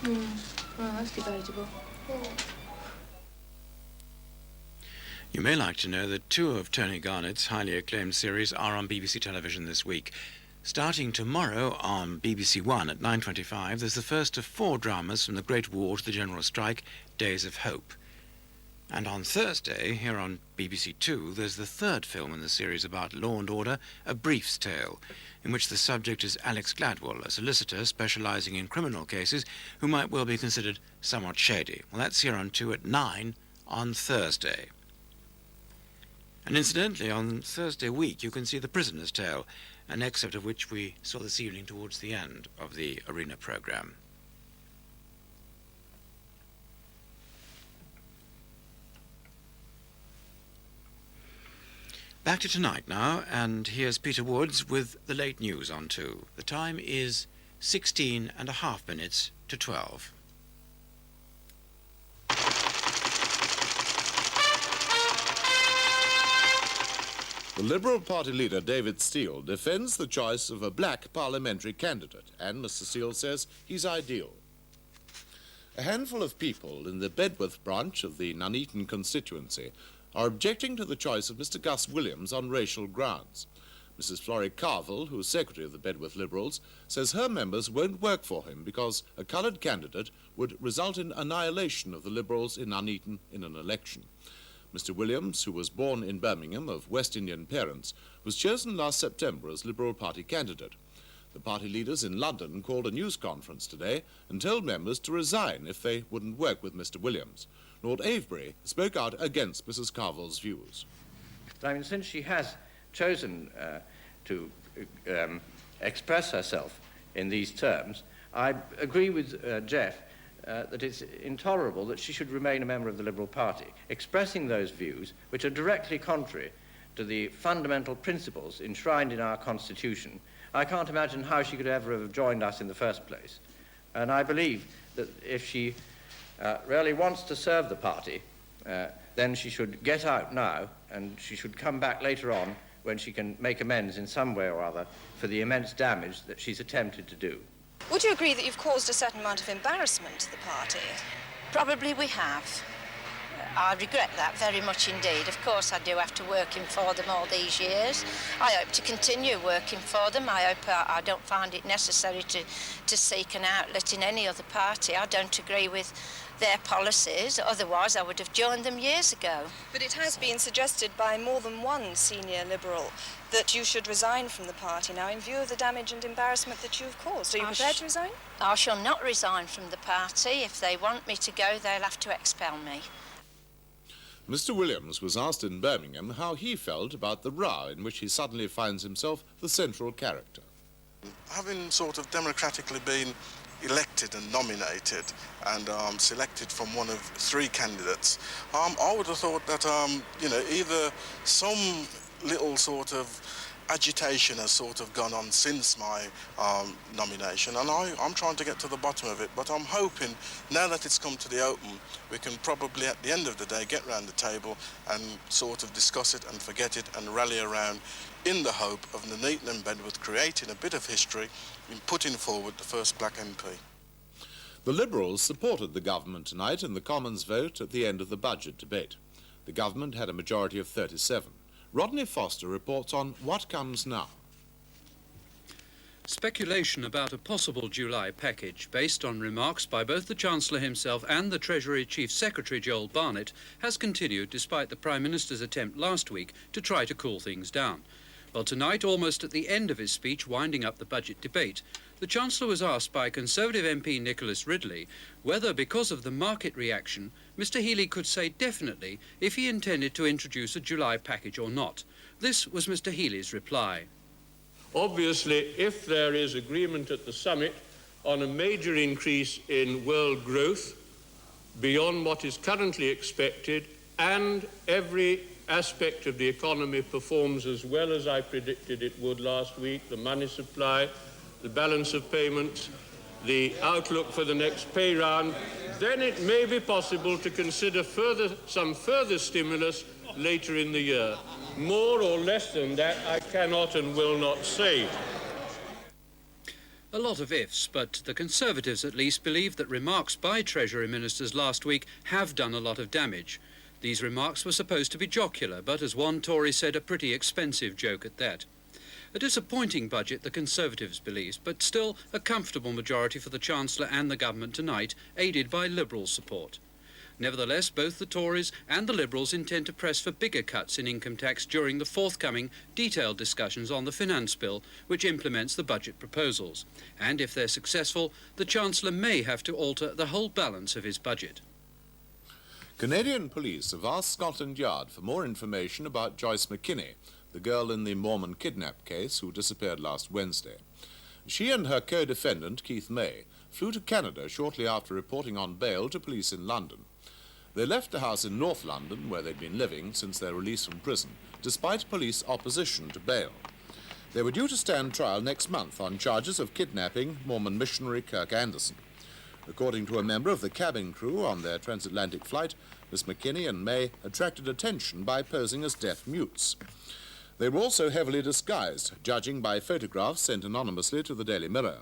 Well, that's debatable. You may like to know that 2 of Tony Garnett's highly acclaimed series are on BBC television this week. Starting tomorrow on BBC1 at 9:25, there's the first of 4 dramas from the Great War to the General Strike, Days of Hope. And on Thursday, here on BBC2, there's the 3rd film in the series about law and order, A Brief's Tale, in which the subject is Alex Gladwell, a solicitor specialising in criminal cases who might well be considered somewhat shady. Well, that's here on 2 at 9 on Thursday. And incidentally, on Thursday week, you can see The Prisoner's Tale, an excerpt of which we saw this evening towards the end of the Arena programme. Back to tonight now, and here's Peter Woods with the late news on 2. The time is 16.5 minutes to 12. The Liberal Party leader, David Steele, defends the choice of a black parliamentary candidate, and Mr. Steele says he's ideal. A handful of people in the Bedworth branch of the Nuneaton constituency are objecting to the choice of Mr. Gus Williams on racial grounds. Mrs. Florrie Carville, who is secretary of the Bedworth Liberals, says her members won't work for him because a coloured candidate would result in annihilation of the Liberals in Nuneaton in an election. Mr. Williams, who was born in Birmingham of West Indian parents, was chosen last September as Liberal Party candidate. The party leaders in London called a news conference today and told members to resign if they wouldn't work with Mr. Williams. Lord Avebury spoke out against Mrs. Carville's views. I mean, since she has chosen to express herself in these terms, I agree with Jeff that it's intolerable that she should remain a member of the Liberal Party, expressing those views which are directly contrary to the fundamental principles enshrined in our Constitution. I can't imagine how she could ever have joined us in the first place. And I believe that if she really wants to serve the party, then she should get out now, and she should come back later on when she can make amends in some way or other for the immense damage that she's attempted to do. Would you agree that you've caused a certain amount of embarrassment to the party? Probably we have. I regret that very much indeed. Of course I do, after working for them all these years. I hope to continue working for them. I hope I don't find it necessary to seek an outlet in any other party. I don't agree with their policies, otherwise I would have joined them years ago. But it has been suggested by more than one senior Liberal that you should resign from the party now in view of the damage and embarrassment that you've caused. Are you prepared to resign? I shall not resign from the party. If they want me to go, they'll have to expel me. Mr. Williams was asked in Birmingham how he felt about the row in which he suddenly finds himself the central character. Having sort of democratically been elected and nominated and selected from one of 3 candidates, I would have thought that, you know, either some little sort of agitation has sort of gone on since my nomination, and I'm trying to get to the bottom of it, but I'm hoping now that it's come to the open, we can probably at the end of the day get round the table and sort of discuss it and forget it and rally around in the hope of Nuneaton and Bedworth creating a bit of history in putting forward the first black MP. The Liberals supported the government tonight in the Commons vote at the end of the budget debate. The government had a majority of 37. Rodney Foster reports on what comes now. Speculation about a possible July package, based on remarks by both the Chancellor himself and the Treasury Chief Secretary Joel Barnett, has continued despite the Prime Minister's attempt last week to try to cool things down. Well, tonight, almost at the end of his speech winding up the budget debate, the Chancellor was asked by Conservative MP Nicholas Ridley whether, because of the market reaction, Mr Healey could say definitely if he intended to introduce a July package or not. This was Mr Healey's reply. Obviously, if there is agreement at the summit on a major increase in world growth beyond what is currently expected, and every aspect of the economy performs as well as I predicted it would last week, the money supply, the balance of payments, the outlook for the next pay round, then it may be possible to consider some further stimulus later in the year. More or less than that, I cannot and will not say. A lot of ifs, but the Conservatives at least believe that remarks by Treasury Ministers last week have done a lot of damage. These remarks were supposed to be jocular, but as one Tory said, a pretty expensive joke at that. A disappointing budget, the Conservatives believe, but still a comfortable majority for the Chancellor and the government tonight, aided by Liberal support. Nevertheless, both the Tories and the Liberals intend to press for bigger cuts in income tax during the forthcoming detailed discussions on the Finance Bill, which implements the budget proposals. And if they're successful, the Chancellor may have to alter the whole balance of his budget. Canadian police have asked Scotland Yard for more information about Joyce McKinney, the girl in the Mormon kidnap case who disappeared last Wednesday. She and her co-defendant, Keith May, flew to Canada shortly after reporting on bail to police in London. They left a house in North London, where they'd been living since their release from prison, despite police opposition to bail. They were due to stand trial next month on charges of kidnapping Mormon missionary Kirk Anderson. According to a member of the cabin crew on their transatlantic flight, Miss McKinney and May attracted attention by posing as deaf mutes. They were also heavily disguised, judging by photographs sent anonymously to the Daily Mirror.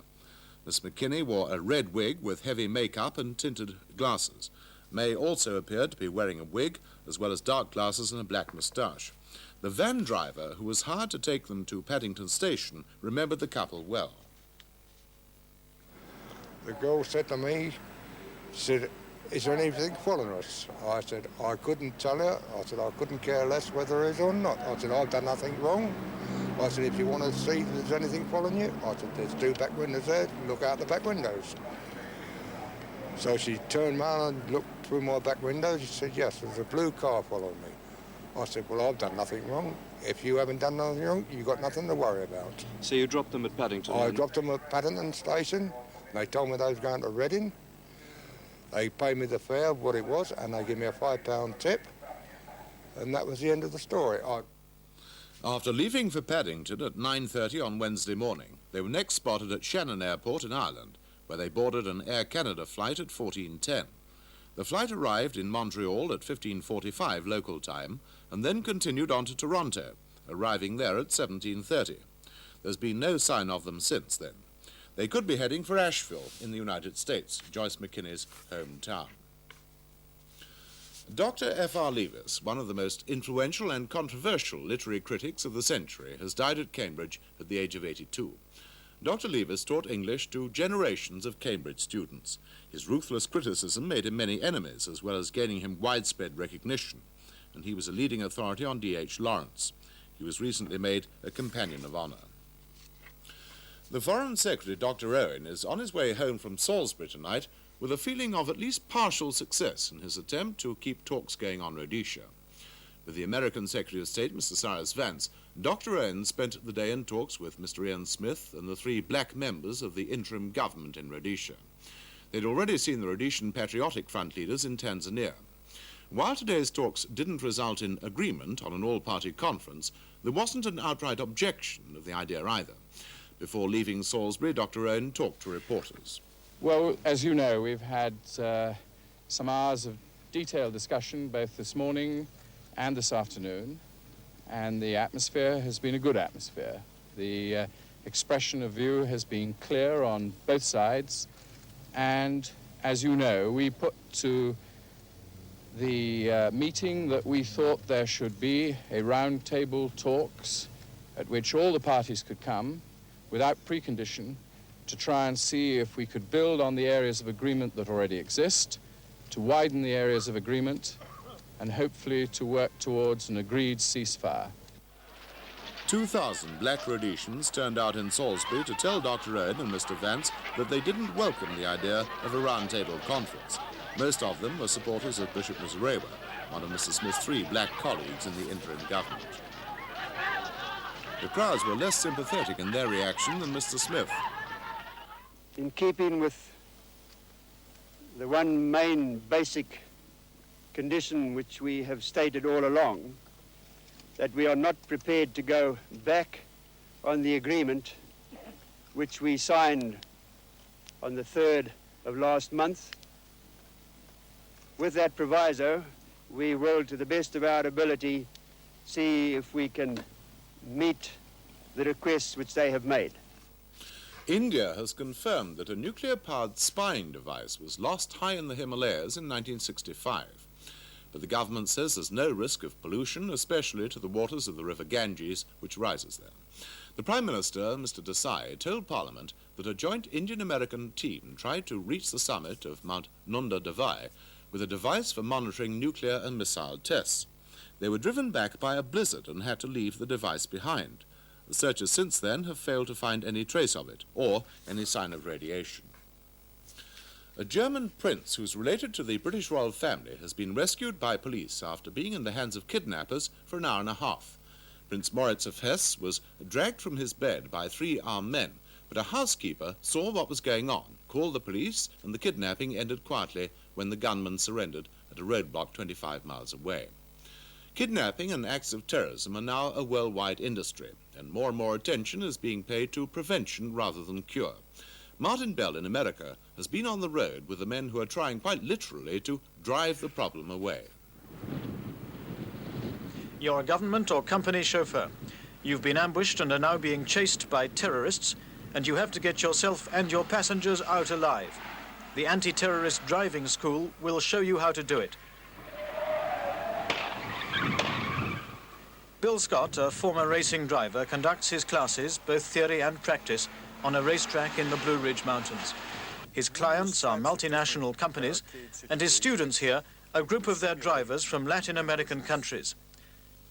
Miss McKinney wore a red wig with heavy makeup and tinted glasses. May also appeared to be wearing a wig, as well as dark glasses and a black moustache. The van driver, who was hired to take them to Paddington Station, remembered the couple well. The girl said to me, said, "Is there anything following us?" I said, "I couldn't tell you." I said, "I couldn't care less whether it is or not." I said, "I've done nothing wrong." I said, "If you want to see if there's anything following you," I said, "there's 2 back windows there, look out the back windows." So she turned round and looked through my back window. She said, "Yes, there's a blue car following me." I said, "Well, I've done nothing wrong. If you haven't done nothing wrong, you've got nothing to worry about." So you dropped them at Paddington? I dropped them at Paddington Station. They told me they was going to Reading. They paid me the fare of what it was, and they gave me a £5 tip. And that was the end of the story. After leaving for Paddington at 9:30 on Wednesday morning, they were next spotted at Shannon Airport in Ireland, where they boarded an Air Canada flight at 14:10. The flight arrived in Montreal at 15:45 local time and then continued on to Toronto, arriving there at 17:30. There's been no sign of them since then. They could be heading for Asheville in the United States, Joyce McKinney's hometown. Dr. FR Leavis, one of the most influential and controversial literary critics of the century, has died at Cambridge at the age of 82. Dr. Leavis taught English to generations of Cambridge students. His ruthless criticism made him many enemies, as well as gaining him widespread recognition, and he was a leading authority on D.H. Lawrence. He was recently made a Companion of Honour. The Foreign Secretary, Dr. Owen, is on his way home from Salisbury tonight with a feeling of at least partial success in his attempt to keep talks going on Rhodesia. With the American Secretary of State, Mr. Cyrus Vance, Dr. Owen spent the day in talks with Mr. Ian Smith and the 3 black members of the interim government in Rhodesia. They'd already seen the Rhodesian Patriotic Front leaders in Tanzania. While today's talks didn't result in agreement on an all-party conference, there wasn't an outright objection of the idea either. Before leaving Salisbury, Dr. Owen talked to reporters. Well, as you know, we've had some hours of detailed discussion both this morning and this afternoon, and the atmosphere has been a good atmosphere. The expression of view has been clear on both sides, and as you know, we put to the meeting that we thought there should be a round-table talks at which all the parties could come without precondition to try and see if we could build on the areas of agreement that already exist, to widen the areas of agreement, and hopefully to work towards an agreed ceasefire. 2,000 black Rhodesians turned out in Salisbury to tell Dr. Owen and Mr. Vance that they didn't welcome the idea of a round-table conference. Most of them were supporters of Bishop Muzorewa, one of Mr. Smith's 3 black colleagues in the interim government. The crowds were less sympathetic in their reaction than Mr. Smith. In keeping with the one main basic condition which we have stated all along, that we are not prepared to go back on the agreement which we signed on the 3rd of last month. With that proviso, we will, to the best of our ability, see if we can meet the requests which they have made. India has confirmed that a nuclear-powered spying device was lost high in the Himalayas in 1965. But the government says there's no risk of pollution, especially to the waters of the river Ganges, which rises there. The Prime Minister, Mr. Desai, told Parliament that a joint Indian-American team tried to reach the summit of Mount Nanda Devai with a device for monitoring nuclear and missile tests. They were driven back by a blizzard and had to leave the device behind. The searchers since then have failed to find any trace of it, or any sign of radiation. A German prince who's related to the British royal family has been rescued by police after being in the hands of kidnappers for an hour and a half. Prince Moritz of Hesse was dragged from his bed by 3 armed men, but a housekeeper saw what was going on, called the police, and the kidnapping ended quietly when the gunmen surrendered at a roadblock 25 miles away. Kidnapping and acts of terrorism are now a worldwide industry, and more attention is being paid to prevention rather than cure. Martin Bell in America has been on the road with the men who are trying quite literally to drive the problem away. You're a government or company chauffeur. You've been ambushed and are now being chased by terrorists, and you have to get yourself and your passengers out alive. The anti-terrorist driving school will show you how to do it. Bill Scott, a former racing driver, conducts his classes, both theory and practice, on a racetrack in the Blue Ridge Mountains. His clients are multinational companies, and his students here, a group of their drivers from Latin American countries.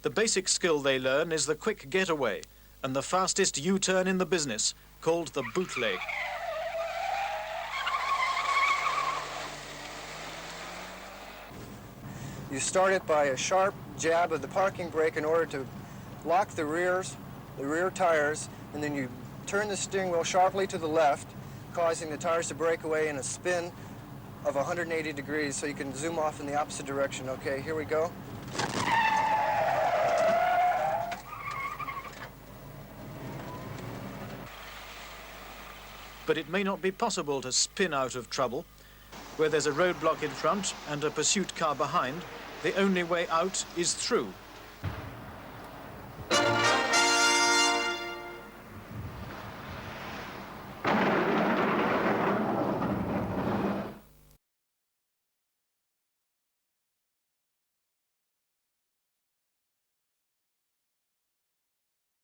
The basic skill they learn is the quick getaway and the fastest U-turn in the business, called the bootleg. You start it by a sharp jab of the parking brake in order to lock the rear tires, and then you turn the steering wheel sharply to the left, causing the tires to break away in a spin of 180 degrees, so you can zoom off in the opposite direction. Okay, here we go. But it may not be possible to spin out of trouble. Where there's a roadblock in front and a pursuit car behind, the only way out is through.